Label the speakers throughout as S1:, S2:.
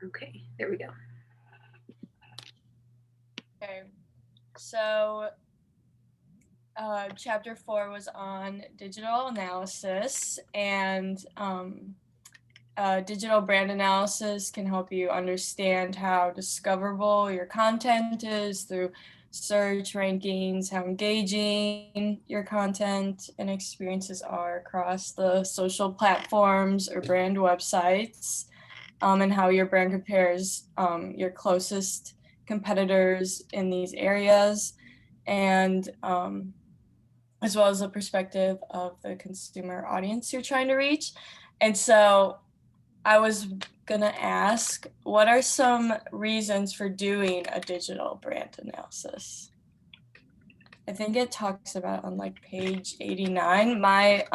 S1: Okay, there we go.
S2: Okay, so chapter 4 was on digital analysis, and digital brand analysis can help you understand how discoverable your content is through search rankings, how engaging your content and experiences are across the social platforms or brand websites, and how your brand compares your closest competitors in these areas, and as well as the perspective of the consumer audience you're trying to reach. And so I was gonna ask, what are some reasons for doing a digital brand analysis? I think it talks about on like page 89. My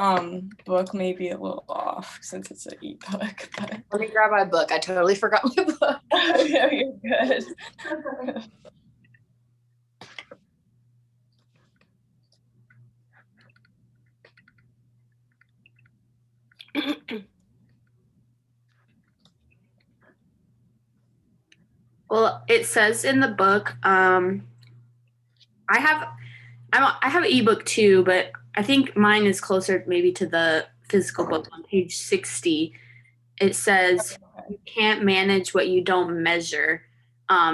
S2: book may be a little off since it's an ebook. But...
S1: Let me grab my book. I totally forgot my book.
S2: Yeah, you're good.
S1: Well, it says in the book, I have an ebook too, but I think mine is closer maybe to the physical book. On page 60, it says you can't manage what you don't measure.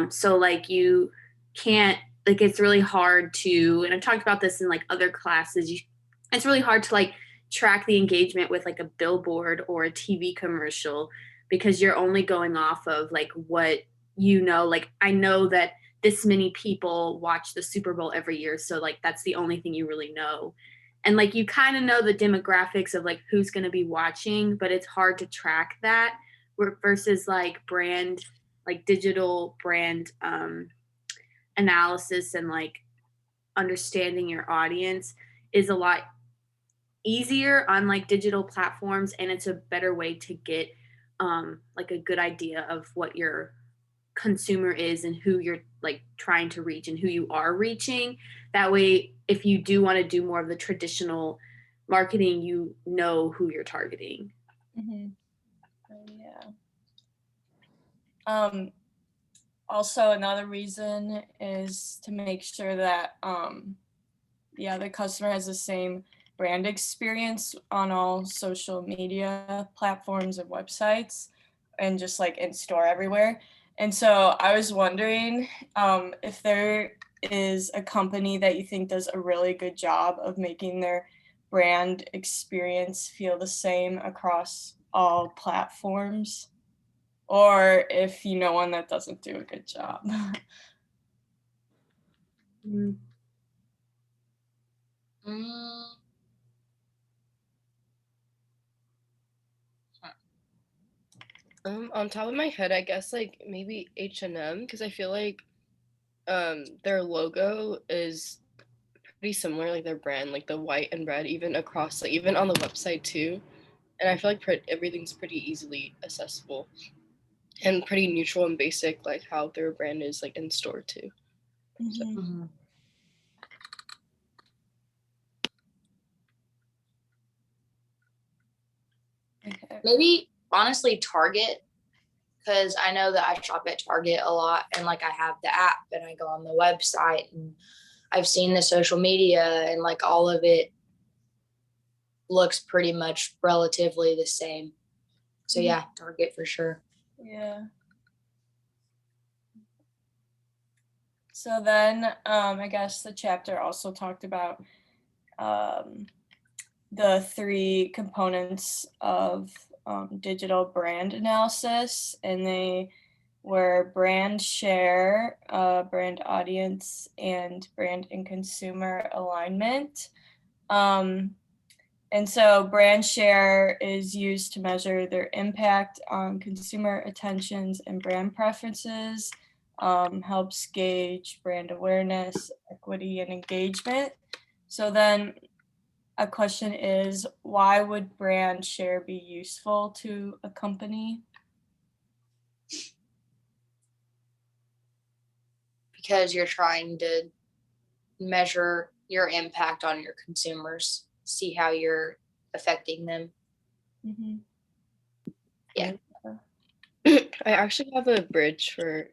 S1: So like you can't, like it's really hard to, and I've talked about this in like other classes, it's really hard to like track the engagement with like a billboard or a TV commercial because you're only going off of like what you know. Like I know that this many people watch the Super Bowl every year, so like that's the only thing you really know. And like you kind of know the demographics of like who's going to be watching, but it's hard to track that versus like brand, like digital brand analysis and like understanding your audience is a lot easier on like digital platforms, and it's a better way to get like a good idea of what your consumer is and who you're like trying to reach and who you are reaching. That way, if you do want to do more of the traditional marketing, you know who you're targeting.
S2: Mm-hmm. Yeah. Also, another reason is to make sure that the customer has the same brand experience on all social media platforms and websites, and just like in store everywhere. And so I was wondering if there is a company that you think does a really good job of making their brand experience feel the same across all platforms, or if you know one that doesn't do a good job.
S3: On top of my head, I guess like maybe H&M, because I feel like their logo is pretty similar, like their brand, like the white and red, even across, like even on the website too. And I feel like everything's pretty easily accessible and pretty neutral and basic, like how their brand is like in store too.
S2: Mm-hmm.
S3: So.
S1: Mm-hmm.
S2: Okay.
S1: Maybe honestly Target, because I know that I shop at Target a lot, and like I have the app and I go on the website and I've seen the social media, and like all of it looks pretty much relatively the same. So yeah, Target for sure.
S2: Yeah. So then I guess the chapter also talked about the 3 components of digital brand analysis, and they were brand share, brand audience, and brand and consumer alignment. And so brand share is used to measure their impact on consumer attentions and brand preferences, helps gauge brand awareness, equity, and engagement. So then a question is, why would brand share be useful to a company?
S1: Because you're trying to measure your impact on your consumers, see how you're affecting them.
S2: Mm-hmm.
S1: Yeah.
S3: I actually have a bridge for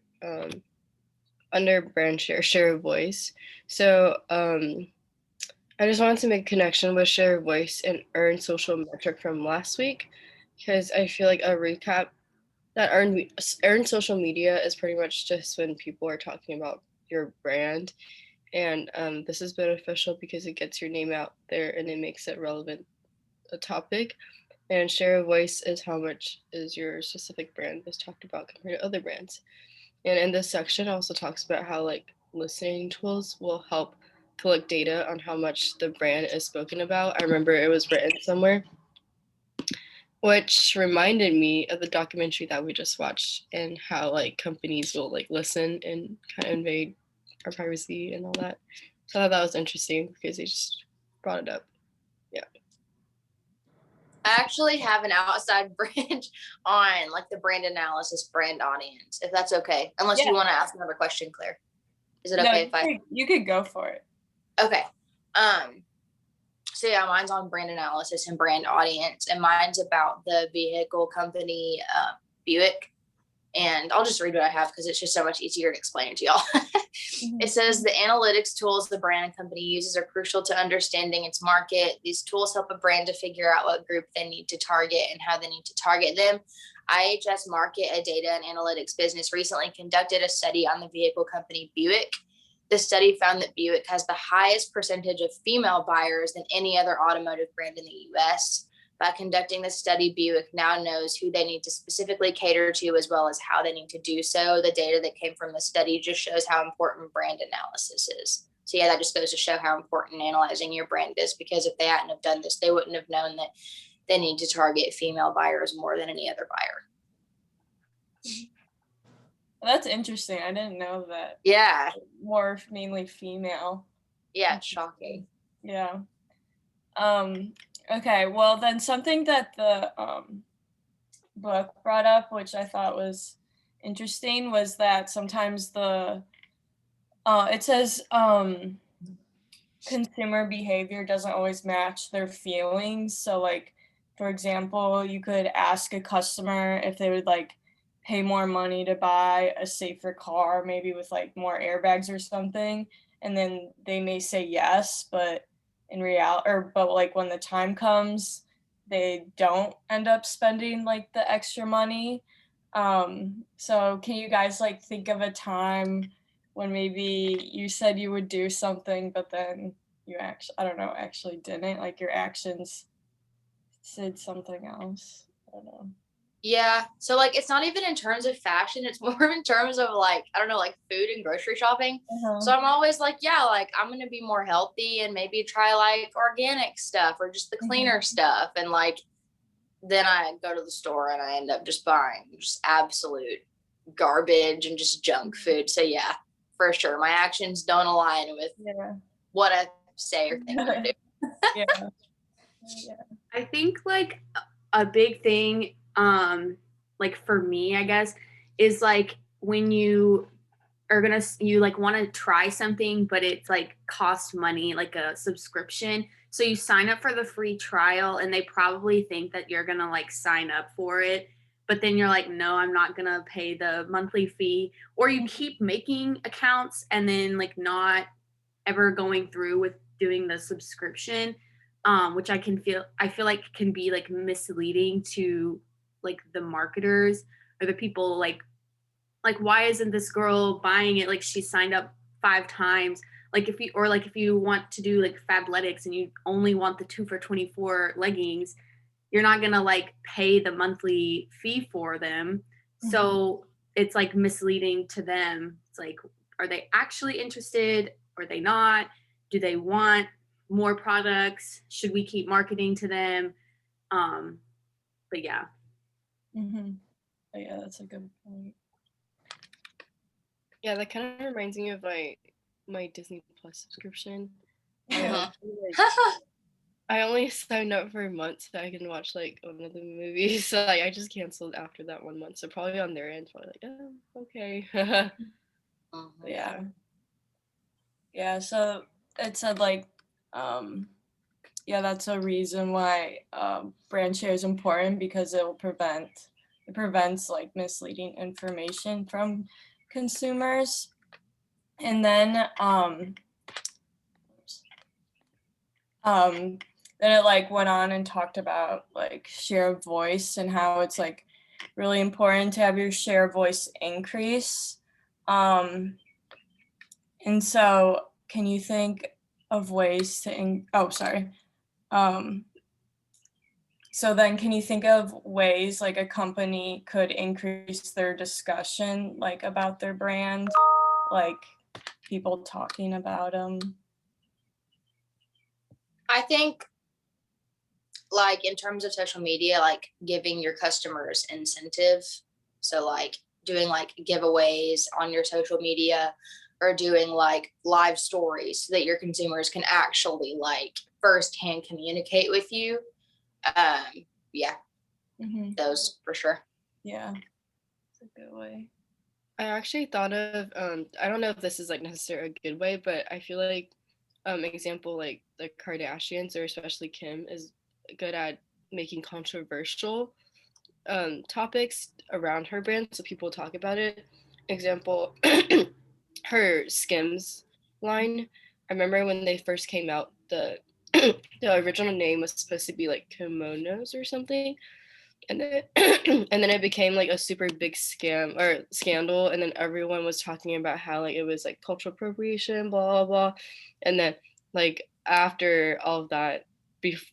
S3: under brand share of voice. So I just wanted to make a connection with share of voice and earned social metric from last week, because I feel like a recap that earned social media is pretty much just when people are talking about your brand, and this is beneficial because it gets your name out there and it makes it relevant a topic. And share of voice is how much is your specific brand is talked about compared to other brands. And in this section, it also talks about how like listening tools will help collect data on how much the brand is spoken about. I remember it was written somewhere, which reminded me of the documentary that we just watched and how like companies will like listen and kind of invade our privacy and all that. So I thought that was interesting because they just brought it up. Yeah.
S4: I actually have an outside branch on like the brand analysis, brand audience, if that's okay. Unless you want to ask another question, Claire. Is it okay if
S2: you could go for it.
S4: Okay. So yeah, mine's on brand analysis and brand audience, and mine's about the vehicle company, Buick. And I'll just read what I have because it's just so much easier to explain it to y'all. It says the analytics tools the brand company uses are crucial to understanding its market. These tools help a brand to figure out what group they need to target and how they need to target them. IHS Market, a data and analytics business, recently conducted a study on the vehicle company Buick. The study found that Buick has the highest percentage of female buyers than any other automotive brand in the US. By conducting this study, Buick now knows who they need to specifically cater to as well as how they need to do so. The data that came from the study just shows how important brand analysis is. So yeah, that just goes to show how important analyzing your brand is, because if they hadn't have done this, they wouldn't have known that they need to target female buyers more than any other buyer.
S2: That's interesting. I didn't know that.
S4: Yeah.
S2: More mainly female.
S4: Yeah, it's shocking.
S2: Yeah. Okay, well then something that the book brought up, which I thought was interesting, was that sometimes it says consumer behavior doesn't always match their feelings. So like, for example, you could ask a customer if they would like pay more money to buy a safer car, maybe with like more airbags or something, and then they may say yes, but in reality, but like when the time comes, they don't end up spending like the extra money. So can you guys like think of a time when maybe you said you would do something, but then you actually didn't, like your actions said something else? I don't know.
S4: Yeah. So like, it's not even in terms of fashion. It's more in terms of like, I don't know, like food and grocery shopping. So I'm always like, yeah, like I'm going to be more healthy and maybe try like organic stuff or just the cleaner stuff. And like, then I go to the store and I end up just buying just absolute garbage and just junk food. So yeah, for sure. My actions don't align with what I say or think I do.
S2: Yeah.
S1: I think like a big thing, like for me, I guess, is like when you you like want to try something, but it's like costs money, like a subscription. So you sign up for the free trial and they probably think that you're going to like sign up for it. But then you're like, no, I'm not going to pay the monthly fee. Or you keep making accounts and then like not ever going through with doing the subscription, which I feel like can be like misleading to like the marketers or the people like why isn't this girl buying it? Like she signed up 5 times. Like if you want to do like Fabletics and you only want the 2 for $24 leggings, you're not gonna like pay the monthly fee for them. So it's like misleading to them. It's like, are they actually interested? Are they not? Do they want more products? Should we keep marketing to them? But yeah.
S2: But yeah, that's a good point.
S3: Yeah, that kind of reminds me of my Disney Plus subscription. I only signed up for a month so I can watch like one of the movies. So like I just canceled after that 1 month. So probably on their end, probably like, oh, okay.
S2: Yeah. Yeah, so it said like, yeah, that's a reason why brand share is important, because it will prevent it prevents like misleading information from consumers. And then then it like went on and talked about like share of voice and how it's like really important to have your share of voice increase. And so can you think of ways to so then can you think of ways like a company could increase their discussion like about their brand, like people talking about them?
S4: I think like in terms of social media, like giving your customers incentive. So like doing like giveaways on your social media or doing like live stories so that your consumers can actually like firsthand communicate with you. Yeah, those for sure.
S2: Yeah, it's a good way.
S3: I actually thought of I don't know if this is like necessarily a good way, but I feel like example like the Kardashians or especially Kim is good at making controversial topics around her brand so people talk about it. Example, her Skims line. I remember when they first came out, the the original name was supposed to be like kimonos or something, and then and then it became like a super big scam or scandal, and then everyone was talking about how like it was like cultural appropriation, blah blah blah, and then like after all of that,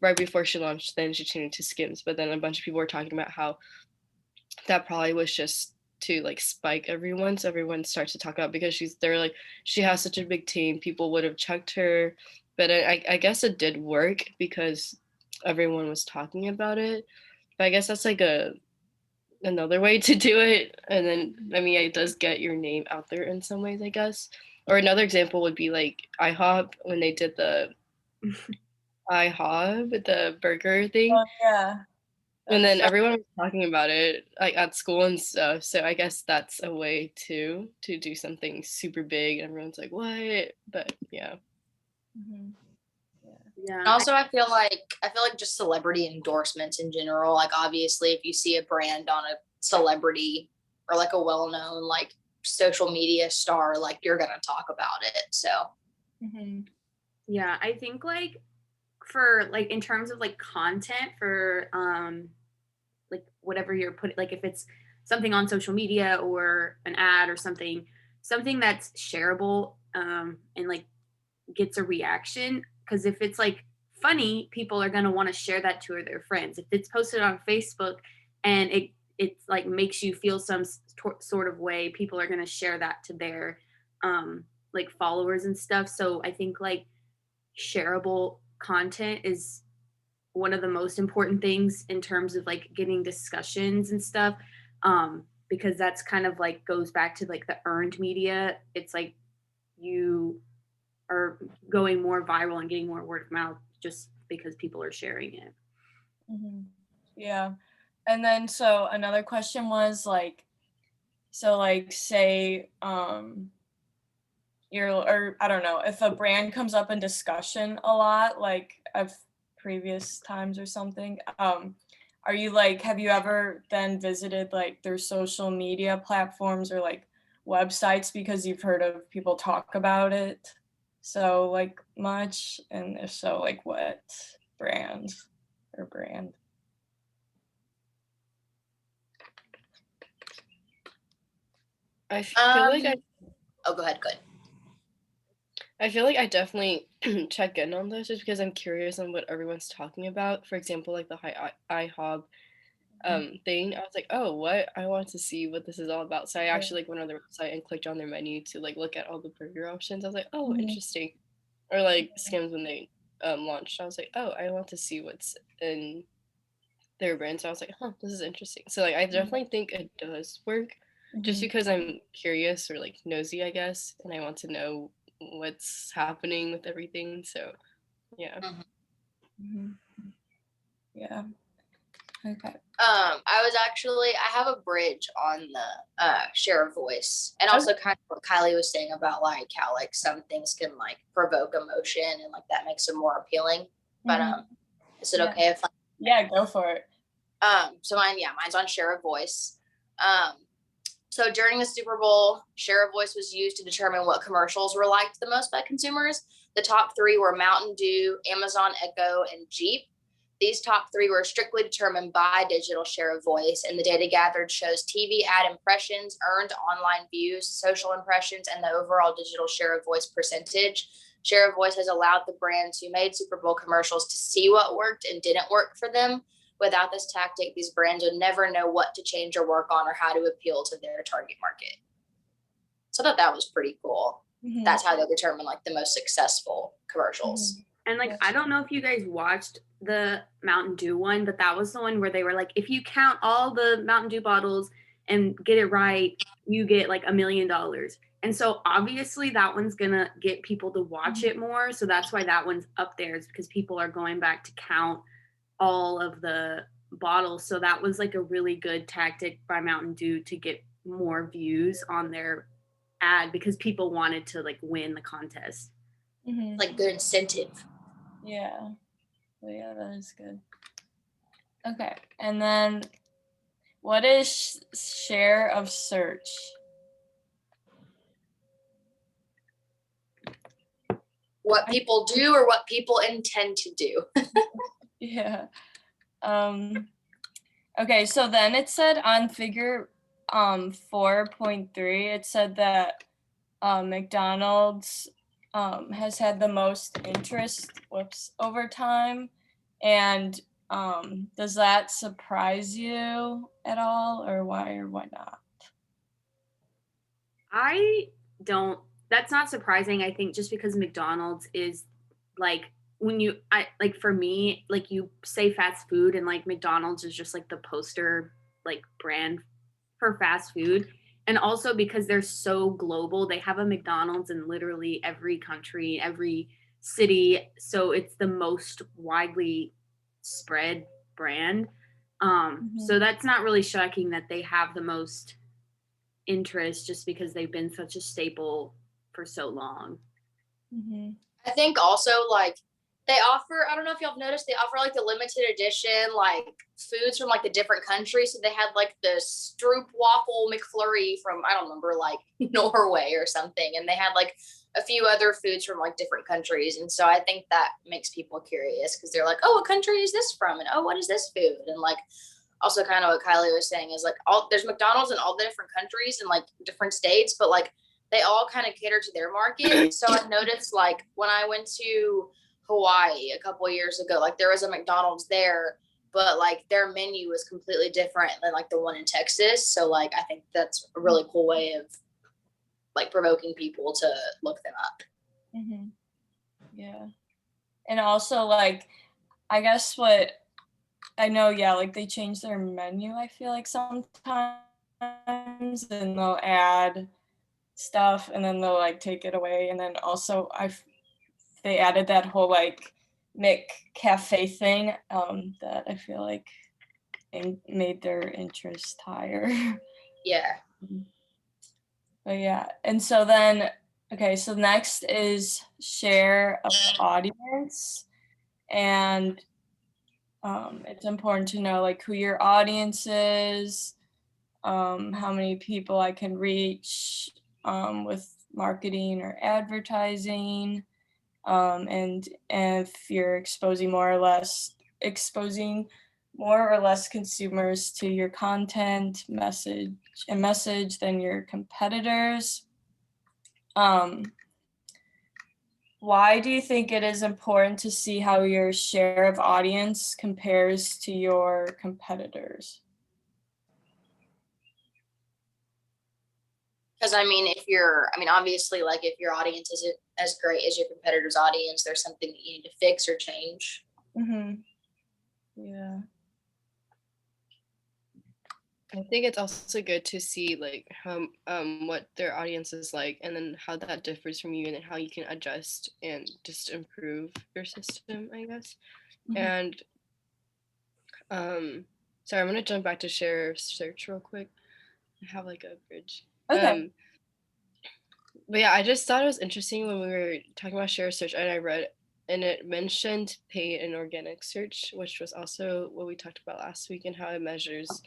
S3: right before she launched, then she changed to Skims, but then a bunch of people were talking about how that probably was just to like spike everyone, so everyone starts to talk about because they're like she has such a big team, people would have checked her, but I guess it did work because everyone was talking about it. But I guess that's like another way to do it, and then I mean it does get your name out there in some ways, I guess. Or another example would be like IHOP when they did the IHOP the burger thing.
S2: Oh yeah.
S3: And then everyone was talking about it like at school and stuff. So I guess that's a way to do something super big. And everyone's like, what? But yeah.
S1: Yeah.
S4: And also, I feel like just celebrity endorsements in general. Like, obviously, if you see a brand on a celebrity or like a well-known like social media star, like you're gonna talk about it. So,
S1: yeah, I think like for like in terms of like content for like whatever you're putting, like if it's something on social media or an ad or something that's shareable and like gets a reaction, because if it's like funny, people are going to want to share that to their friends. If it's posted on Facebook and it's like makes you feel some sort of way, people are going to share that to their like followers and stuff. So I think like shareable content is one of the most important things in terms of like getting discussions and stuff, because that's kind of like goes back to like the earned media. It's like you are going more viral and getting more word of mouth just because people are sharing it.
S2: Yeah. And then so another question was like, so like say or I don't know, if a brand comes up in discussion a lot, like of previous times or something, are you like, have you ever then visited like their social media platforms or like websites because you've heard of people talk about it so like much? And if so, like what brand?
S3: I feel like
S4: oh, go ahead. Good.
S3: I feel like I definitely check in on those just because I'm curious on what everyone's talking about. For example, like the IHOB thing. I was like, oh, what? I want to see what this is all about. So I actually like went on their website and clicked on their menu to like look at all the burger options. I was like, oh, interesting. Or like Skims when they launched. I was like, oh, I want to see what's in their brand. So I was like, huh, this is interesting. So like I definitely think it does work just because I'm curious or like nosy, I guess, and I want to know what's happening with everything. So yeah.
S2: Yeah. Okay.
S4: I have a bridge on the share of voice, and also kind of what Kylie was saying about like how like some things can like provoke emotion and like that makes them more appealing. But is it okay if
S2: yeah, go for it.
S4: So mine's on share of voice. So during the Super Bowl, share of voice was used to determine what commercials were liked the most by consumers. The top 3 were Mountain Dew, Amazon Echo, and Jeep. These top 3 were strictly determined by digital share of voice, and the data gathered shows TV ad impressions, earned online views, social impressions, and the overall digital share of voice percentage. Share of voice has allowed the brands who made Super Bowl commercials to see what worked and didn't work for them. Without this tactic, these brands would never know what to change or work on or how to appeal to their target market. So I thought that was pretty cool.
S2: Mhm.
S4: That's how they determine like the most successful commercials.
S1: And like, I don't know if you guys watched the Mountain Dew one, but that was the one where they were like, if you count all the Mountain Dew bottles and get it right, you get like $1 million. And so obviously that one's gonna get people to watch it more. So that's why that one's up there, is because people are going back to count all of the bottles. So that was like a really good tactic by Mountain Dew to get more views on their ad, because people wanted to like win the contest.
S2: Mhm.
S4: Like good incentive.
S2: Yeah. Well, yeah, that is good. Okay. And then what is share of search?
S4: What people do or what people intend to do.
S2: Yeah. Okay, so then it said on figure 4.3, it said that McDonald's has had the most interest over time. And does that surprise you at all, or why or why not?
S1: I don't, that's not surprising. I think just because McDonald's is like, like for me, like you say fast food, and like McDonald's is just like the poster like brand for fast food. And also because they're so global, they have a McDonald's in literally every country, every city. So it's the most widely spread brand. So that's not really shocking that they have the most interest, just because they've been such a staple for so long.
S2: Mm-hmm.
S4: I think also like they offer, I don't know if y'all have noticed, they offer like the limited edition like foods from like the different countries. So they had like the Stroop waffle McFlurry from, I don't remember, like Norway or something. And they had like a few other foods from like different countries. And so I think that makes people curious, because they're like, oh, what country is this from? And oh, what is this food? And like also kind of what Kylie was saying is like there's McDonald's in all the different countries and like different states, but like they all kind of cater to their market. So I noticed like when I went to Hawaii a couple of years ago, like there was a McDonald's there, but like their menu was completely different than like the one in Texas. So like I think that's a really cool way of like provoking people to look them up.
S2: Mm-hmm. Yeah. And also like, I guess what I know, yeah, like they change their menu, I feel like sometimes, and they'll add stuff and then they'll like take it away. And then also they added that whole like McCafe thing that I feel like made their interest higher.
S4: Yeah.
S2: But yeah, and so then, okay, so next is share of audience. And it's important to know like who your audience is, how many people I can reach with marketing or advertising, and if you're exposing more or less consumers to your content, message than your competitors. Why do you think it is important to see how your share of audience compares to your competitors?
S4: Because obviously, like if your audience isn't as great as your competitor's audience, there's something that you need to fix or change.
S2: Mm-hmm. Yeah.
S3: I think it's also good to see like how what their audience is like, and then how that differs from you, and then how you can adjust and just improve your system, I guess.
S2: Mm-hmm.
S3: And sorry, I'm gonna jump back to share search real quick. I have like a bridge.
S2: Okay.
S3: But yeah, I just thought it was interesting when we were talking about share search, and I read and it mentioned paid and organic search, which was also what we talked about last week, and how it measures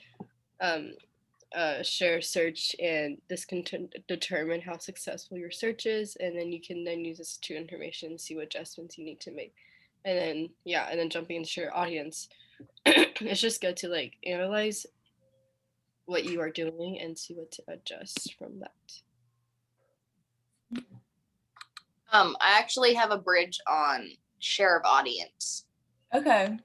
S3: share search, and this can determine how successful your search is, and then you can then use this to information, see what adjustments you need to make, and then and then jumping into your audience. It's just good to like analyze what you are doing and see what to adjust from that.
S4: I actually have a bridge on share of audience.
S2: Okay.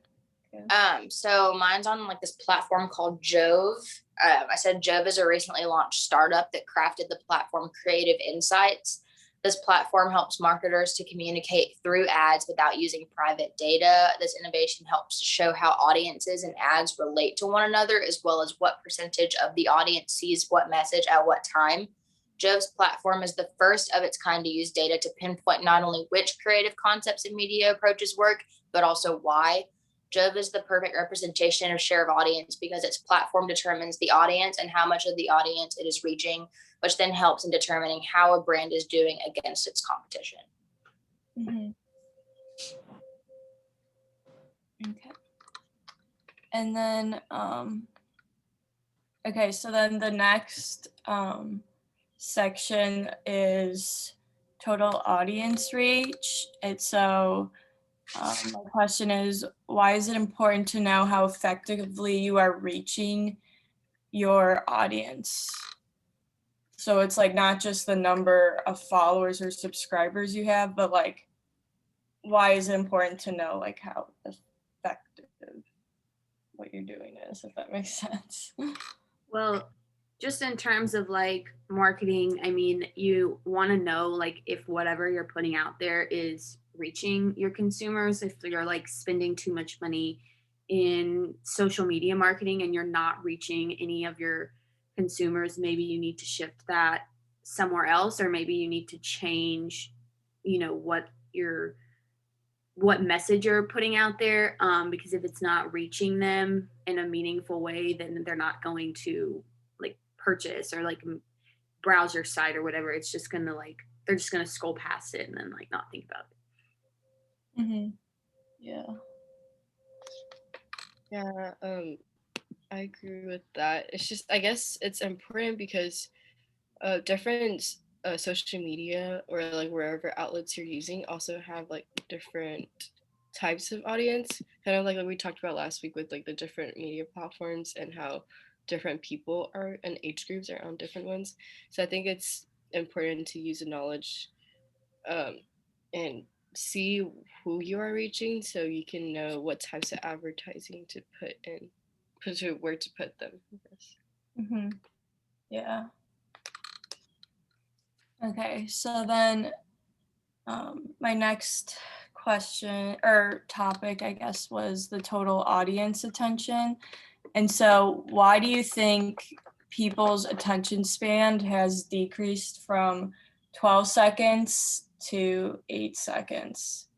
S4: So mine's on like this platform called Jove. I said Jove is a recently launched startup that crafted the platform Creative Insights. This platform helps marketers to communicate through ads without using private data. This innovation helps to show how audiences and ads relate to one another, as well as what percentage of the audience sees what message at what time. Jove's platform is the first of its kind to use data to pinpoint not only which creative concepts and media approaches work, but also why. Jove is the perfect representation of share of audience because its platform determines the audience and how much of the audience it is reaching, which then helps in determining how a brand is doing against its competition.
S2: Mm-hmm. Okay. And then, okay, so then the next section is total audience reach. And so my question is, why is it important to know how effectively you are reaching your audience? So it's like not just the number of followers or subscribers you have, but like, why is it important to know like how effective what you're doing is, if that makes sense?
S1: Well, just in terms of like marketing, I mean, you want to know like if whatever you're putting out there is reaching your consumers. If you're like spending too much money in social media marketing and you're not reaching any of your consumers, maybe you need to shift that somewhere else, or maybe you need to change, what message you're putting out there, because if it's not reaching them in a meaningful way, then they're not going to like purchase or like browse your site or whatever. It's just gonna like they're just gonna scroll past it and then like not think about it.
S2: Mm-hmm. Yeah.
S3: Yeah, I agree with that. It's just, I guess it's important because different social media or like wherever outlets you're using also have like different types of audience, kind of like we talked about last week with like the different media platforms and how different people are and age groups are on different ones. So I think it's important to use the knowledge and see who you are reaching so you can know what types of advertising to put in, where to put them, I guess.
S2: Mm-hmm. Yeah. Okay, so then my next question or topic, I guess, was the total audience attention. And so why do you think people's attention span has decreased from 12 seconds to 8 seconds?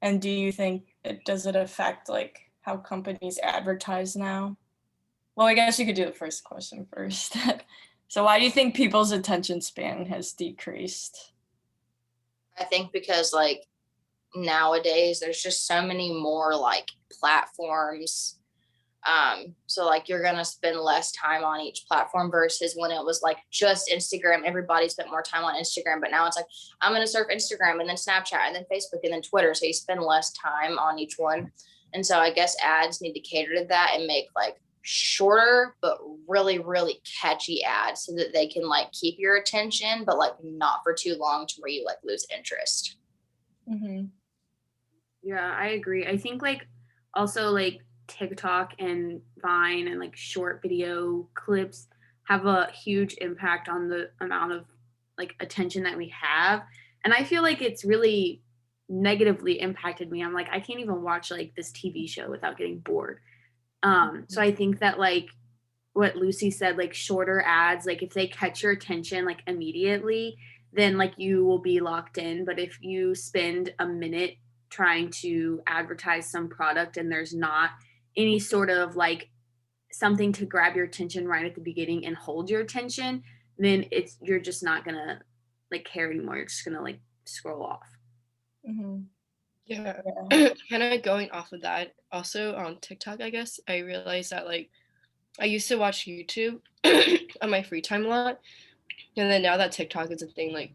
S2: And do you think does it affect like how companies advertise now? Well, I guess you could do the first question first. So why do you think people's attention span has decreased?
S4: I think because like nowadays there's just so many more like platforms. So like you're gonna spend less time on each platform versus when it was like just Instagram. Everybody spent more time on Instagram, but now it's like I'm gonna surf Instagram and then Snapchat and then Facebook and then Twitter. So you spend less time on each one. And so I guess ads need to cater to that and make like shorter but really, really catchy ads so that they can like keep your attention, but like not for too long to where you like lose interest.
S2: Mm-hmm.
S1: Yeah, I agree. I think like also like TikTok and Vine and like short video clips have a huge impact on the amount of like attention that we have. And I feel like it's really negatively impacted me. I'm like, I can't even watch like this TV show without getting bored. So I think that like what Lucy said, like shorter ads, like if they catch your attention like immediately, then like you will be locked in. But if you spend a minute trying to advertise some product and there's not any sort of like something to grab your attention right at the beginning and hold your attention, then you're just not gonna like care anymore. You're just gonna like scroll off.
S2: Mhm.
S3: Yeah.
S2: Yeah.
S3: Kind of going off of that, also on TikTok, I guess, I realized that like I used to watch YouTube on my free time a lot. And then now that TikTok is a thing, like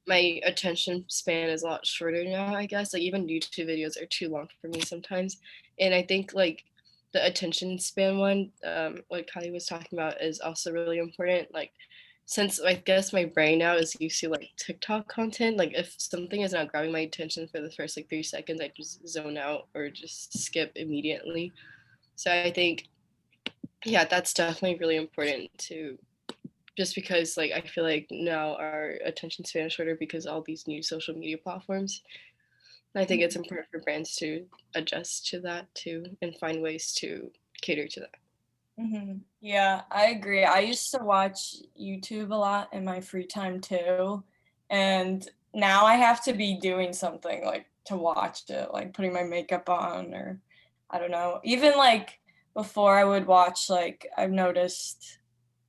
S3: my attention span is a lot shorter now, I guess. Like even YouTube videos are too long for me sometimes. And I think like the attention span one, like Kylie was talking about, is also really important. Like since I guess my brain now is used to like TikTok content, like if something is not grabbing my attention for the first like 3 seconds, I just zone out or just skip immediately. So I think, yeah, that's definitely really important to, just because like I feel like now our attention span is shorter because all these new social media platforms. And I think it's important for brands to adjust to that too and find ways to cater to that.
S2: Yeah, I agree. I used to watch YouTube a lot in my free time too. And now I have to be doing something like to watch it, like putting my makeup on, or I don't know. Even like before I would watch, like I've noticed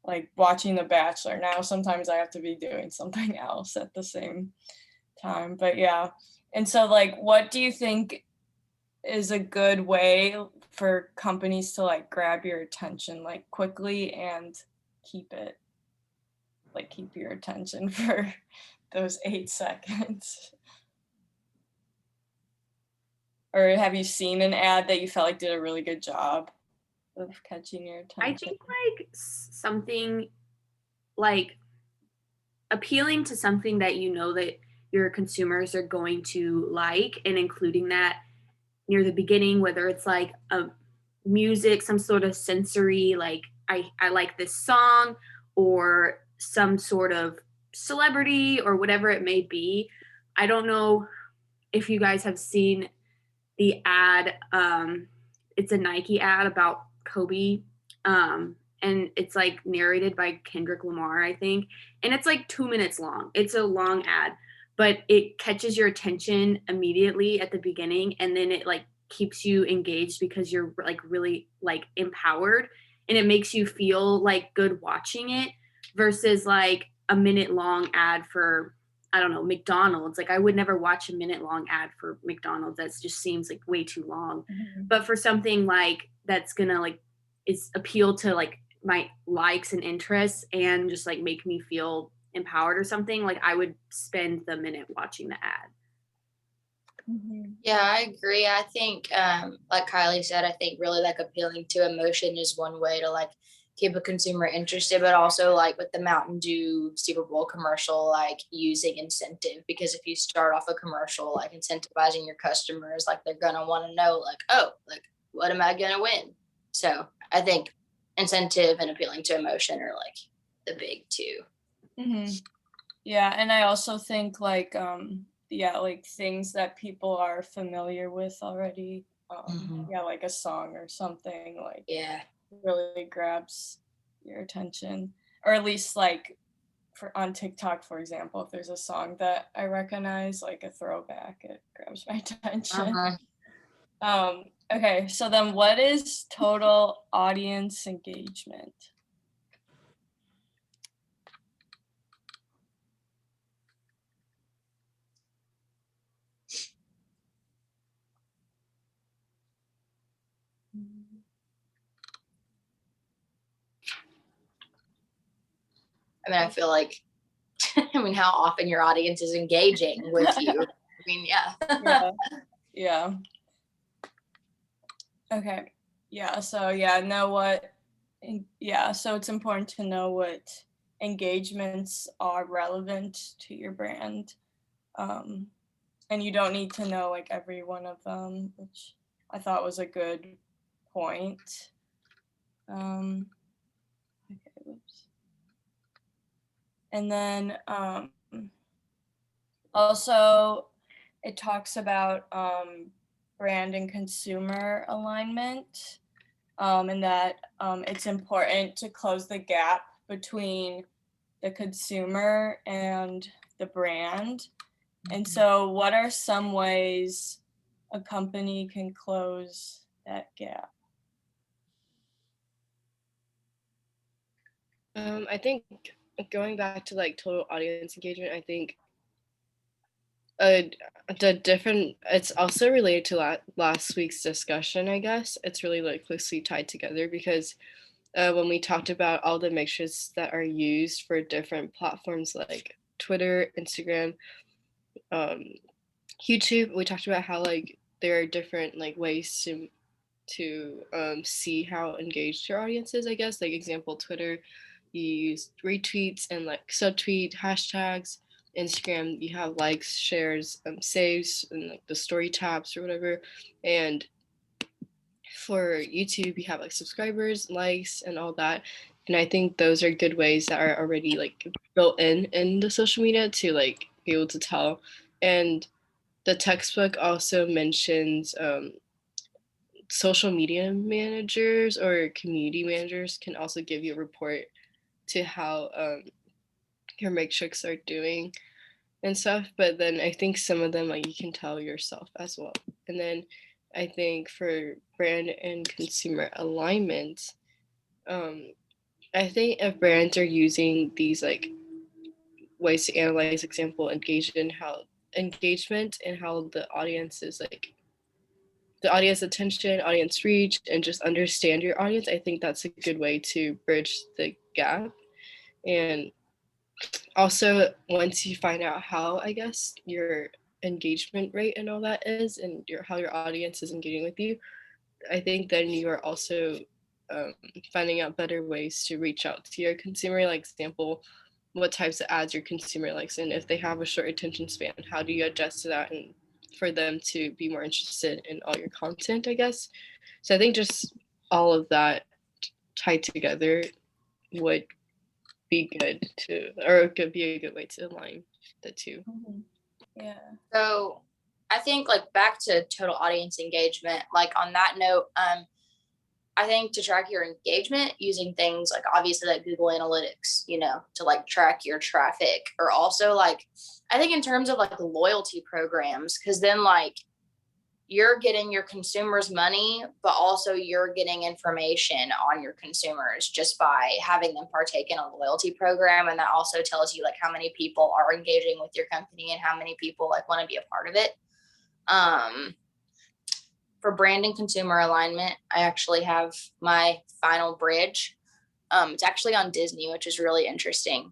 S2: like watching The Bachelor. Now sometimes I have to be doing something else at the same time. But yeah. And so like what do you think is a good way for companies to like grab your attention like quickly and keep it, like keep your attention for those 8 seconds? Or have you seen an ad that you felt like did a really good job of catching your
S1: I
S2: attention?
S1: think like something like appealing to something that you know that your consumers are going to like, and including that near the beginning, whether it's like a music, some sort of sensory, like I like this song, or some sort of celebrity or whatever it may be. I don't know if you guys have seen the ad. It's a Nike ad about Kobe. And it's like narrated by Kendrick Lamar, I think. And it's like 2 minutes long. It's a long ad, but it catches your attention immediately at the beginning, and then it like keeps you engaged because you're like really like empowered, and it makes you feel like good watching it, versus like a minute long ad for, I don't know, McDonald's. Like I would never watch a minute long ad for McDonald's. That just seems like way too long. But for something like that's gonna like is appeal to like my likes and interests and just like make me feel empowered or something, like I would spend the minute watching the ad.
S4: Yeah, I agree. I think, like Kylie said, I think really like appealing to emotion is one way to like keep a consumer interested, but also like with the Mountain Dew Super Bowl commercial, like using incentive, because if you start off a commercial like incentivizing your customers, like they're gonna want to know like, oh, like what am I gonna win? So I think incentive and appealing to emotion are like the big two.
S2: Yeah, and I also think like yeah, like things that people are familiar with already. Yeah, like a song or something like
S4: Yeah.
S2: really grabs your attention, or at least like for on TikTok, for example, if there's a song that I recognize, like a throwback, it grabs my attention. Okay, so then what is total audience engagement?
S4: I mean, I feel like, I mean, how often your audience is engaging with you. I mean, yeah.
S2: Yeah. Okay. Yeah. So yeah, know what. Yeah. So it's important to know what engagements are relevant to your brand, and you don't need to know like every one of them, which I thought was a good point. Okay. Whoops. And then also, it talks about brand and consumer alignment, and that it's important to close the gap between the consumer and the brand. And so, what are some ways a company can close that gap?
S3: I think going back to like total audience engagement, I think The different, it's also related to last week's discussion, I guess. It's really like closely tied together because when we talked about all the mixtures that are used for different platforms like Twitter, Instagram, um, YouTube, we talked about how like there are different like ways to see how engaged your audience is, I guess. Like example, Twitter, you use retweets and like subtweet hashtags. Instagram, you have likes, shares, saves, and like the story tabs or whatever. And for YouTube, you have like subscribers, likes, and all that. And I think those are good ways that are already like built in the social media to like be able to tell. And the textbook also mentions social media managers or community managers can also give you a report to how your matrix are doing and stuff. But then I think some of them like you can tell yourself as well. And then I think for brand and consumer alignment, I think if brands are using these like ways to analyze example engagement and how the audience is like the audience attention, audience reach, and just understand your audience, I think that's a good way to bridge the gap. And also, once you find out how, I guess, your engagement rate and all that is, and how your audience is engaging with you, I think then you are also um, finding out better ways to reach out to your consumer. Like, example, what types of ads your consumer likes, and if they have a short attention span, how do you adjust to that and for them to be more interested in all your content, I guess. So I think just all of that tied together would be good to, or could be a good way to align the two.
S2: Mm-hmm. Yeah.
S4: So I think like back to total audience engagement, like on that note, I think to track your engagement using things like obviously like Google Analytics, you know, to like track your traffic, or also like I think in terms of like the loyalty programs, because then like you're getting your consumers money, but also you're getting information on your consumers just by having them partake in a loyalty program. And that also tells you like how many people are engaging with your company and how many people like want to be a part of it. For brand and consumer alignment, I actually have my final bridge. It's actually on Disney, which is really interesting.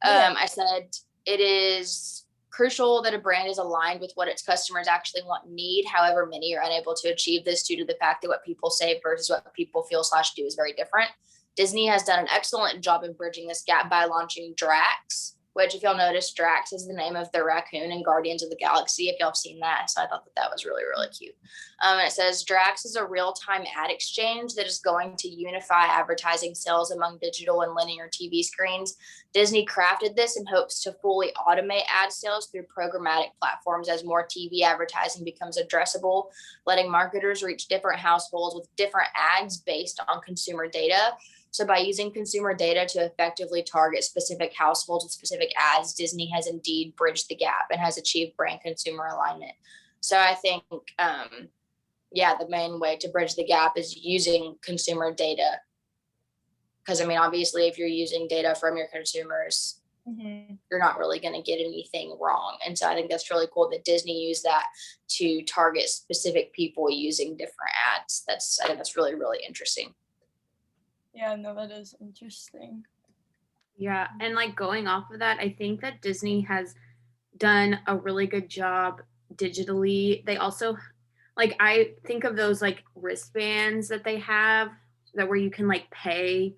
S4: I said it is crucial that a brand is aligned with what its customers actually want and need. However, many are unable to achieve this due to the fact that what people say versus what people feel/do is very different. Disney has done an excellent job in bridging this gap by launching Drax, which, if y'all notice, Drax is the name of the raccoon in Guardians of the Galaxy, if y'all have seen that. So I thought that was really, really cute. And it says Drax is a real-time ad exchange that is going to unify advertising sales among digital and linear TV screens. Disney crafted this in hopes to fully automate ad sales through programmatic platforms as more TV advertising becomes addressable, letting marketers reach different households with different ads based on consumer data. So by using consumer data to effectively target specific households with specific ads, Disney has indeed bridged the gap and has achieved brand consumer alignment. So I think, the main way to bridge the gap is using consumer data. Because, I mean, obviously, if you're using data from your consumers, you're not really going to get anything wrong. And so I think that's really cool that Disney used that to target specific people using different ads. I think that's really, really interesting.
S2: Yeah, no, that is interesting.
S1: Yeah, and like going off of that, I think that Disney has done a really good job digitally. They also, like, I think of those like wristbands that they have that where you can like pay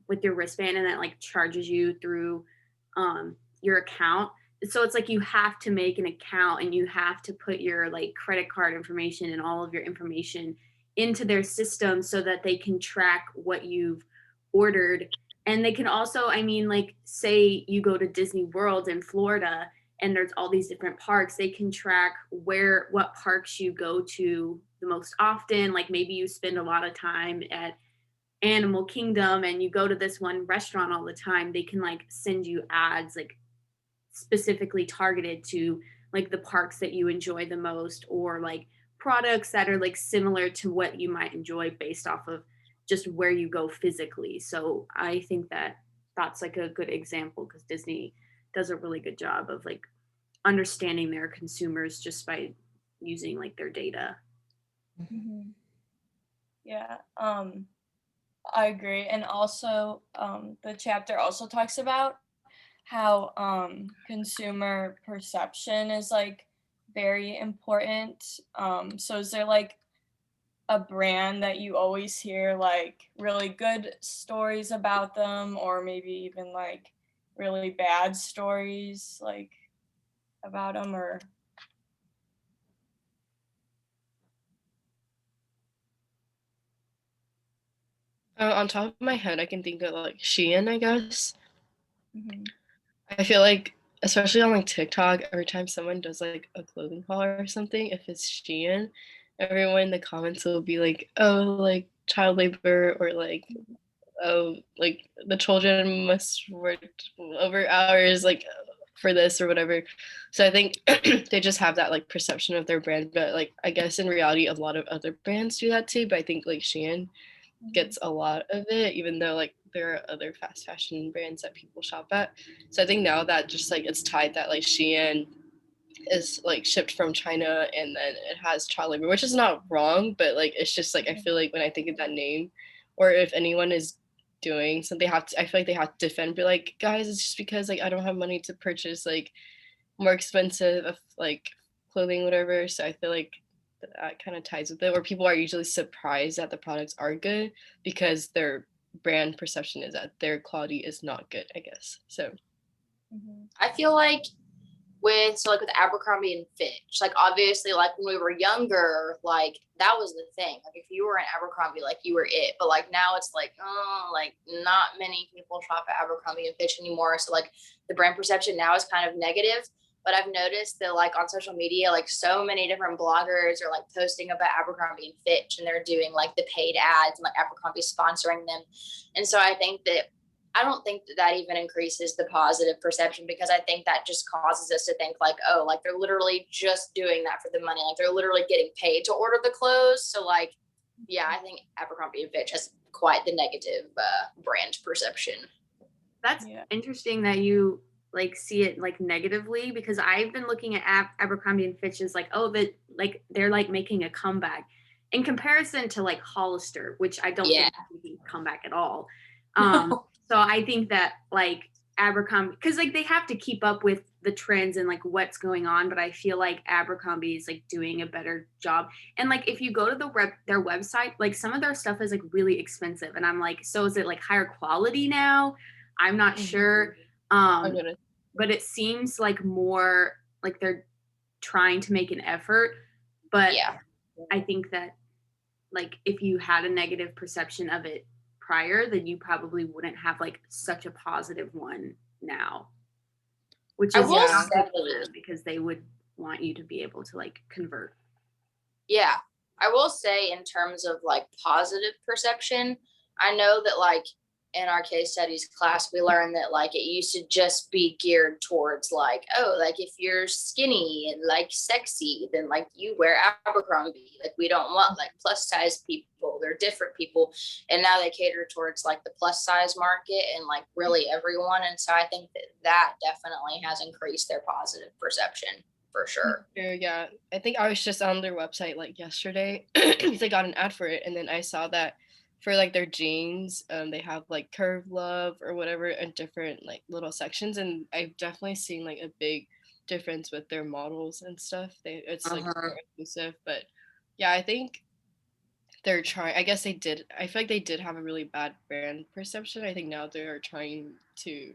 S1: with your wristband and that like charges you through your account. So it's like you have to make an account and you have to put your like credit card information and all of your information into their system so that they can track what you've ordered. And they can also, I mean, like, say you go to Disney World in Florida and there's all these different parks, they can track what parks you go to the most often. Like maybe you spend a lot of time at Animal Kingdom and you go to this one restaurant all the time. They can like send you ads like specifically targeted to like the parks that you enjoy the most, or like products that are like similar to what you might enjoy based off of just where you go physically. So I think that that's like a good example because Disney does a really good job of like understanding their consumers just by using like their data.
S2: Mhm. Yeah, I agree. And also, the chapter also talks about how consumer perception is like very important. So is there like a brand that you always hear like really good stories about them, or maybe even like really bad stories like about them, or
S3: On top of my head, I can think of like Shein, I guess.
S2: Mhm.
S3: I feel like, especially on like TikTok, every time someone does like a clothing haul or something, if it's Shein, everyone in the comments will be like, "Oh, like child labor," or like, "Oh, like the children must work over hours, like for this or whatever." So I think they just have that like perception of their brand, but like I guess in reality, a lot of other brands do that too. But I think like Shein gets a lot of it, even though like there are other fast fashion brands that people shop at. So I think now that just like it's tied that like Shein is like shipped from China and then it has child labor, which is not wrong, but like it's just like I feel like when I think of that name, or if anyone is doing something, they have to, I feel like they have to defend, be like, guys, it's just because like I don't have money to purchase like more expensive like clothing, whatever. So I feel like that kind of ties with it, where people are usually surprised that the products are good because their brand perception is that their quality is not good, I guess. So
S2: Mhm.
S4: I feel like like with Abercrombie and Fitch, like obviously like when we were younger, like that was the thing. Like if you were in Abercrombie, like you were it. But like now it's like, oh, like not many people shop at Abercrombie and Fitch anymore. So like the brand perception now is kind of negative. But I've noticed that like on social media, like so many different bloggers are like posting about Abercrombie and Fitch, and they're doing like the paid ads and like Abercrombie sponsoring them. And so I don't think that even increases the positive perception, because I think that just causes us to think like, oh, like they're literally just doing that for the money. Like they're literally getting paid to order the clothes. So like, yeah, I think Abercrombie and Fitch has quite the negative brand perception.
S1: That's
S2: Yeah.
S1: interesting that you like see it like negatively, because I've been looking at Abercrombie and Fitch as like, oh, that like they're like making a comeback in comparison to like Hollister, which I don't think is making a comeback at all. So I think that like Abercrombie, because like they have to keep up with the trends and like what's going on, but I feel like Abercrombie is like doing a better job. And like if you go to their website, like some of their stuff is like really expensive, and I'm like, so is it like higher quality now? I'm not sure. But it seems like more like they're trying to make an effort. But
S4: Yeah.
S1: I think that like if you had a negative perception of it prior, then you probably wouldn't have like such a positive one now, which
S4: I
S1: is
S4: will
S1: awesome
S4: say,
S1: for them, because they would want you to be able to like convert.
S4: yeah, I will say in terms of like positive perception, I know that like in our case studies class, we learned that like it used to just be geared towards like, oh, like if you're skinny and like sexy, then like you wear Abercrombie. Like we don't want like plus size people. They're different people. And now they cater towards like the plus size market and like really everyone. And so I think that definitely has increased their positive perception for sure.
S3: yeah, I think I was just on their website like yesterday because I got an ad for it, and then I saw that for like their jeans, they have like Curve Love or whatever in different like little sections, and I've definitely seen like a big difference with their models and stuff. It's like more inclusive, but yeah, I think they're trying. I guess they did. I feel like they did have a really bad brand perception. I think now they are trying to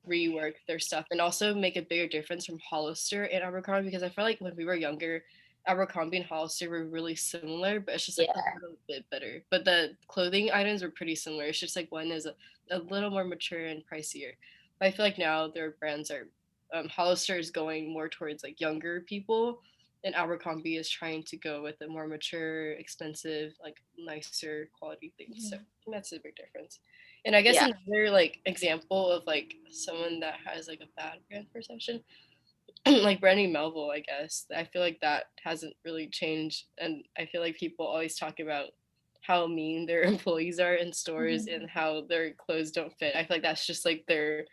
S3: rework their stuff and also make a bigger difference from Hollister and Abercrombie, because I feel like when we were younger, Abercrombie and Hollister were really similar, but it's just like a little bit better. But the clothing items were pretty similar. It's just like one is a little more mature and pricier. But I feel like now their brands are Hollister is going more towards like younger people, and Abercrombie is trying to go with a more mature, expensive, like nicer quality things. So that's a big difference. And I guess another like example of like someone that has like a bad brand perception, like Brandy Melville, I guess. I feel like that hasn't really changed, and I feel like people always talk about how mean their employees are in stores and how their clothes don't fit. I feel like that's just like their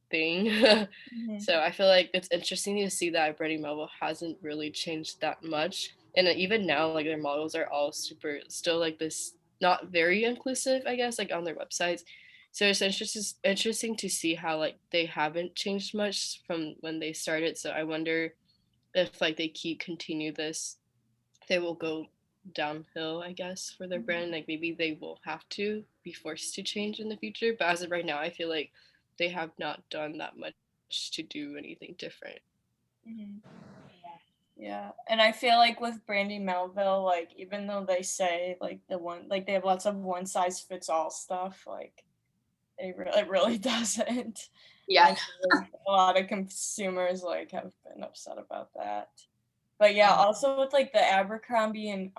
S3: thing.
S2: Mhm.
S3: So I feel like it's interesting to see that Brandy Melville hasn't really changed that much. And even now, like their models are all super still like this, not very inclusive, I guess, like on their websites. So it's interesting to see how like they haven't changed much from when they started. So I wonder if like they continue this, they will go downhill, I guess, for their brand. Like maybe they will have to be forced to change in the future. But as of right now, I feel like they have not done that much to do anything different.
S2: Mhm. Yeah, and I feel like with Brandy Melville, like even though they say like they have lots of one size fits all stuff, like it really doesn't.
S4: Yeah.
S2: And a lot of consumers like have been upset about that. But yeah, also with like the Abercrombie and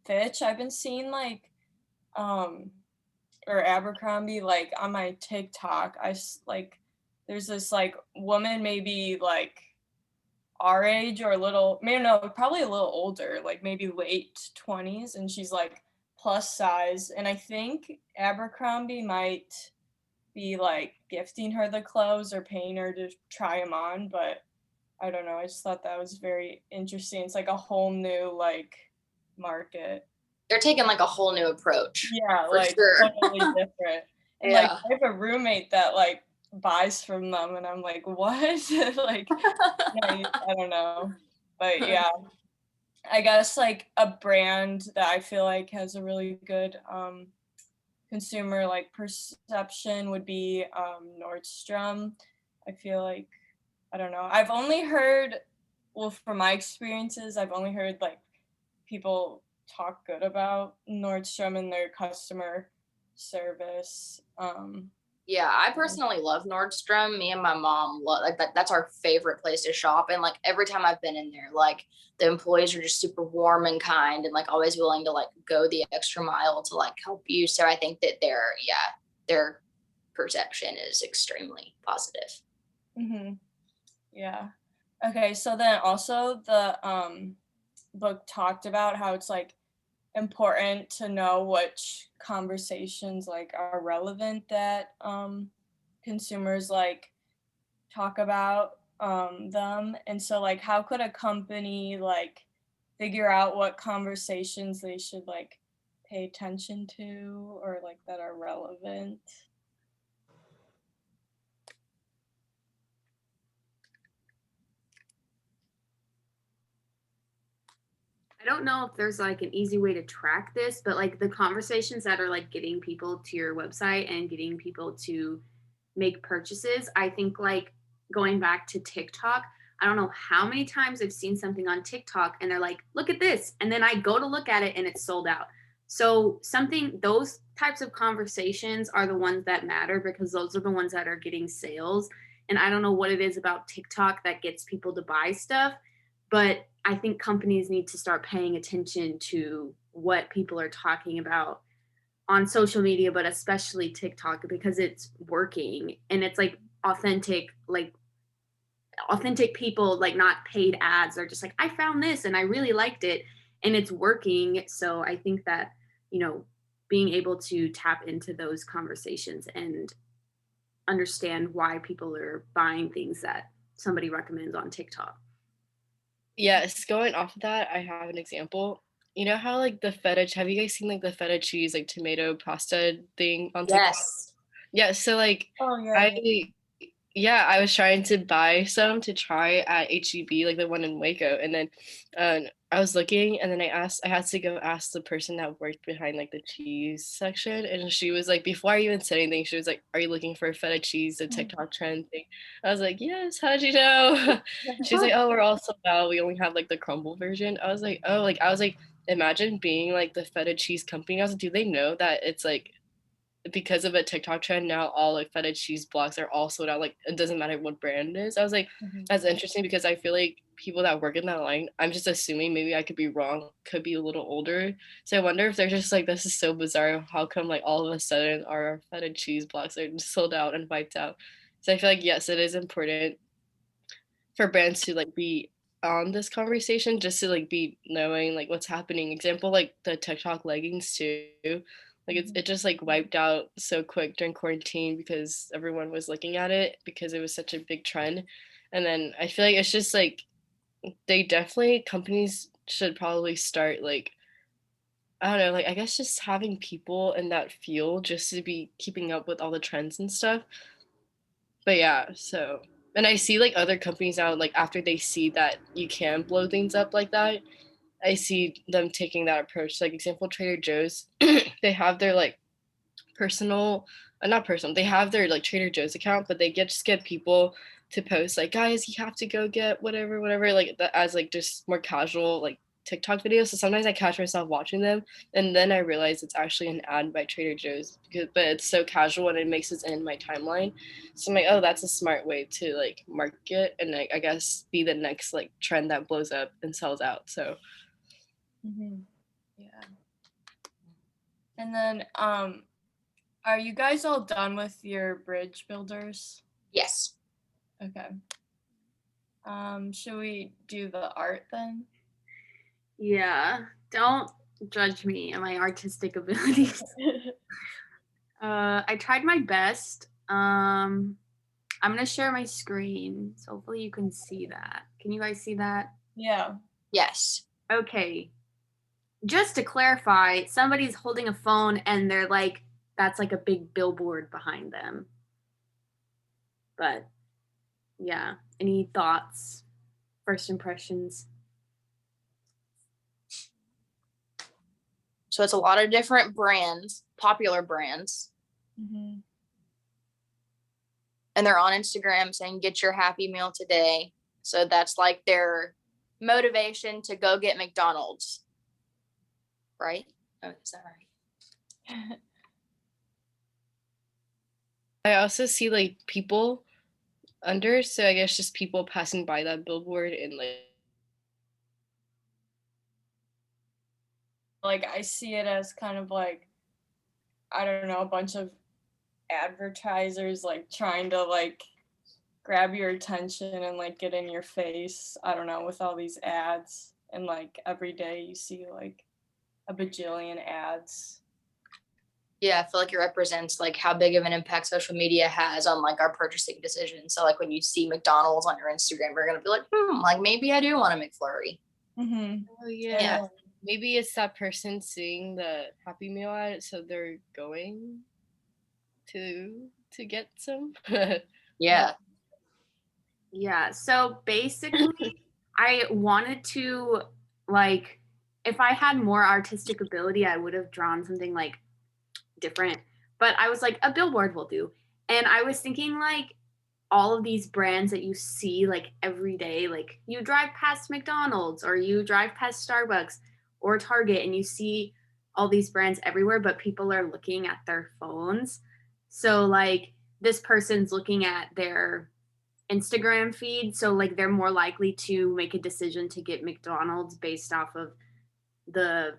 S2: Fitch, I've been seeing like um or Abercrombie like on my TikTok. Like there's this like woman maybe like our age or a little, maybe no, probably a little older, like maybe late 20s, and she's like plus size. And I think Abercrombie might be like gifting her the clothes or paying her to try them on, but I don't know. I just thought that was very interesting. It's like a whole new like market.
S4: They're taking like a whole new approach.
S2: Yeah,
S4: For
S2: like
S4: sure.
S2: totally different. And like
S4: Yeah.
S2: I have a roommate that like buys from them, and I'm like, what? Like, yeah, I don't know, but yeah, I guess like a brand that I feel like has a really good consumer like perception would be Nordstrom. I feel like I don't know. I've only heard, well, from my experiences, I've only heard like people talk good about Nordstrom and their customer service.
S4: Yeah, I personally love Nordstrom. Me and my mom love like that. That's our favorite place to shop. And like every time I've been in there, like the employees are just super warm and kind and like always willing to like go the extra mile to like help you. So I think that their perception is extremely positive.
S2: Mm-hmm. Yeah. Okay, so then also the book talked about how it's like important to know which conversations like are relevant that consumers like talk about them. And so like how could a company like figure out what conversations they should like pay attention to or like that are relevant?
S1: I don't know if there's like an easy way to track this, but like the conversations that are like getting people to your website and getting people to make purchases, I think like going back to TikTok, I don't know how many times I've seen something on TikTok and they're like, look at this. And then I go to look at it and it's sold out. So those types of conversations are the ones that matter because those are the ones that are getting sales. And I don't know what it is about TikTok that gets people to buy stuff, but I think companies need to start paying attention to what people are talking about on social media, but especially TikTok because it's working and it's like authentic people, like not paid ads. They're just like, I found this and I really liked it and it's working. So I think that, being able to tap into those conversations and understand why people are buying things that somebody recommends on TikTok.
S3: Yes, going off of that, I have an example. You know how like the feta, have you guys seen like the feta cheese, like tomato pasta thing on TikTok?
S4: Yes.
S3: Yeah, so like
S2: Oh yeah.
S3: I yeah, I was trying to buy some to try at HEB, like the one in Waco, and then I was looking, and then I had to go ask the person that worked behind like the cheese section, and she was like, before I even said anything, she was like, "Are you looking for feta cheese, the TikTok trend thing?" I was like, "Yes, how did you know?" She's like, "Oh, we're all sold out. We only have like the crumble version." I was like, "Oh," like I was like, imagine being like the feta cheese company. I was like, do they know that it's like because of a TikTok trend now all like feta cheese blocks are all sold out, like it doesn't matter what brand it is. I was like, that's interesting because I feel like people that work in that line, I'm just assuming, maybe I could be wrong, could be a little older. So I wonder if they're just like, this is so bizarre, how come like all of a sudden our feta cheese blocks are just sold out and wiped out. So I feel like yes, it is important for brands to like be on this conversation, just to like be knowing like what's happening. Example, like the TikTok leggings too, Like it just like wiped out so quick during quarantine because everyone was looking at it because it was such a big trend. And then I feel like it's just like companies should probably start like, I don't know, like I guess just having people in that field just to be keeping up with all the trends and stuff. But yeah, so and I see like other companies now, like after they see that you can blow things up like that, I see them taking that approach. Like example, Trader Joe's, they have their like personal, not personal, they have their like Trader Joe's account, but they just get people to post like, guys, you have to go get whatever, whatever, like that as like just more casual like TikTok videos. So sometimes I catch myself watching them, and then I realize it's actually an ad by Trader Joe's, but it's so casual and it makes it in my timeline. So I'm like, oh, that's a smart way to like market and like, I guess be the next like trend that blows up and sells out. So
S2: Yeah. And then, are you guys all done with your bridge builders?
S4: Yes.
S2: Okay. Should we do the art then?
S1: Yeah, don't judge me and my artistic abilities. I tried my best. I'm gonna share my screen, so hopefully you can see that. Can you guys see that?
S2: Yeah.
S4: Yes.
S1: Okay. Just to clarify, somebody's holding a phone and they're like, that's like a big billboard behind them. But yeah, any thoughts? First impressions?
S4: So it's a lot of different brands, popular brands,
S2: Mm-hmm.
S4: and they're on Instagram saying, get your Happy Meal today. So that's like their motivation to go get McDonald's. Right? Oh, is that right?
S3: I also see like people under, so I guess just people passing by that billboard and
S2: Like I see it as kind of like, I don't know, a bunch of advertisers like trying to like grab your attention and like get in your face. I don't know, with all these ads, and like every day you see like a bajillion ads.
S4: Yeah, I feel like it represents like how big of an impact social media has on like our purchasing decisions. So like when you see McDonald's on your Instagram, you're gonna be like, like maybe I do want a McFlurry.
S2: Mm-hmm.
S3: oh yeah, maybe it's that person seeing the Happy Meal ad, so they're going to get some.
S4: Yeah.
S1: Yeah, so basically, I wanted to, like, if I had more artistic ability, I would have drawn something like different. But I was like, a billboard will do. And I was thinking, like, all of these brands that you see, like, every day, like, you drive past McDonald's or you drive past Starbucks or Target and you see all these brands everywhere, but people are looking at their phones. So, like, this person's looking at their Instagram feed, so like they're more likely to make a decision to get McDonald's based off of the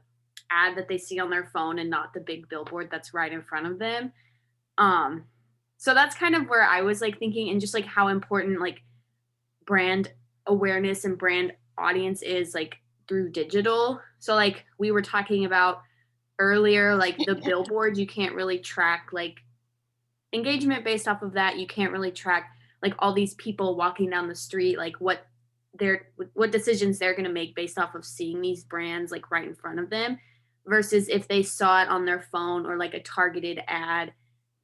S1: ad that they see on their phone and not the big billboard that's right in front of them. So that's kind of where I was like thinking, and just like how important like brand awareness and brand audience is like through digital. So like we were talking about earlier, like the billboard, you can't really track like engagement based off of that. You can't really track like all these people walking down the street, like what decisions they're going to make based off of seeing these brands like right in front of them, versus if they saw it on their phone or like a targeted ad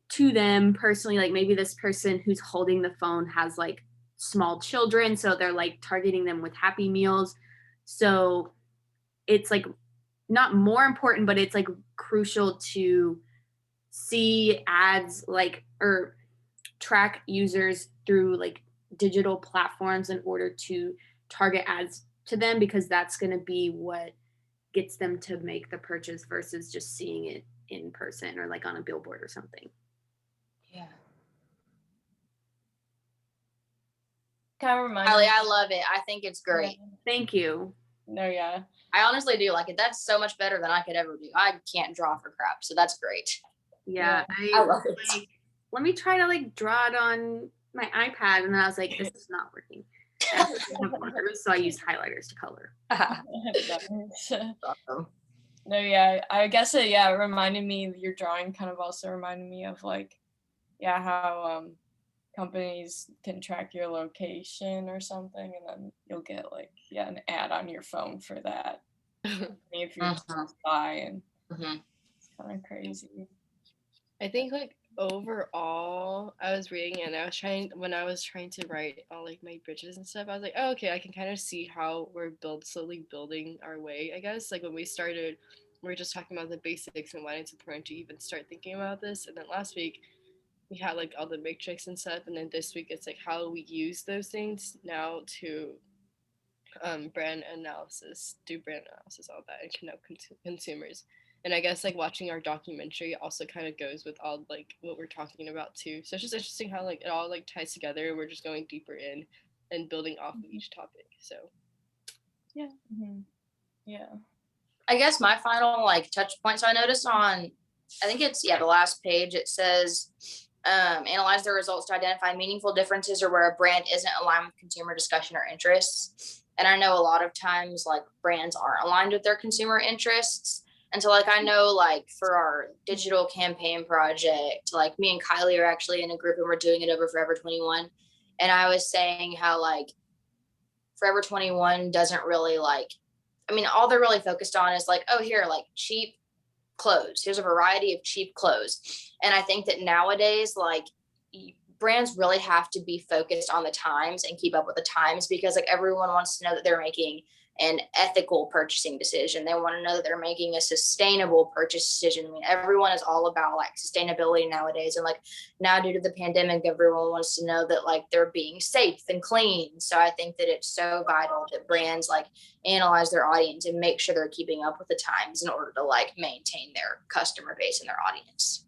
S1: to them personally. Like maybe this person who's holding the phone has like small children, so they're like targeting them with Happy Meals. So it's like not more important, but it's like crucial to see ads like or track users through like digital platforms in order to target ads to them, because that's going to be what gets them to make the purchase versus just seeing it in person or like on a billboard or something.
S4: Yeah.
S2: Kind of reminds
S4: Kylie,
S2: me.
S4: I love it. I think it's great.
S1: Thank you.
S2: No, yeah.
S4: I honestly do like it. That's so much better than I could ever do. I can't draw for crap, so that's great.
S1: Yeah,
S4: I love it.
S1: like, let me try to like draw it on my iPad, and then I was like, this is not working. I have markers, so I used highlighters to color.
S4: Awesome.
S2: No, yeah, I guess it reminded me, your drawing kind of also reminded me of like, how companies can track your location or something, and then you'll get like an ad on your phone for that if you're close by, and it's kind of crazy.
S3: I think like overall, I was reading and when I was trying to write all like my bridges and stuff, I was like, oh, okay, I can kind of see how we're slowly building our way, I guess. Like when we started, we were just talking about the basics and why it's important to even start thinking about this. And then last week we had like all the matrix and stuff, and then this week it's like how we use those things now to brand analysis, do brand analysis, all that, and connect consumers. And I guess like watching our documentary also kind of goes with all like what we're talking about too. So it's just interesting how like it all like ties together. We're just going deeper in and building off of each topic. So
S2: yeah.
S4: I guess my final like touch points I noticed on, I think it's the last page. It says analyze the results to identify meaningful differences or where a brand isn't aligned with consumer discussion or interests. And I know a lot of times like brands aren't aligned with their consumer interests. And so like I know like for our digital campaign project, like me and Kylie are actually in a group and we're doing it over Forever 21. And I was saying how like Forever 21 doesn't really like, I mean, all they're really focused on is like, oh, here, like cheap clothes. Here's a variety of cheap clothes. And I think that nowadays, like brands really have to be focused on the times and keep up with the times, because like everyone wants to know that they're making an ethical purchasing decision. They want to know that they're making a sustainable purchase decision. I mean, everyone is all about like sustainability nowadays. And like now due to the pandemic, everyone wants to know that like they're being safe and clean. So I think that it's so vital that brands like analyze their audience and make sure they're keeping up with the times in order to like maintain their customer base and their audience.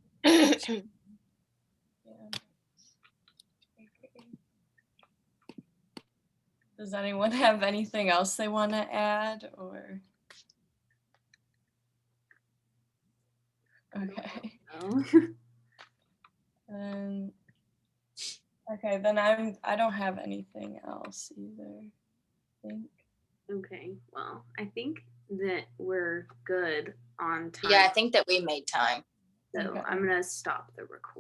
S2: Does anyone have anything else they want to add, or? Okay.
S1: No.
S2: Okay, then I don't have anything else either, I think.
S1: Okay, well, I think that we're good on time.
S4: Yeah, I think that we made time.
S1: So
S2: Okay.
S1: I'm gonna stop the recording.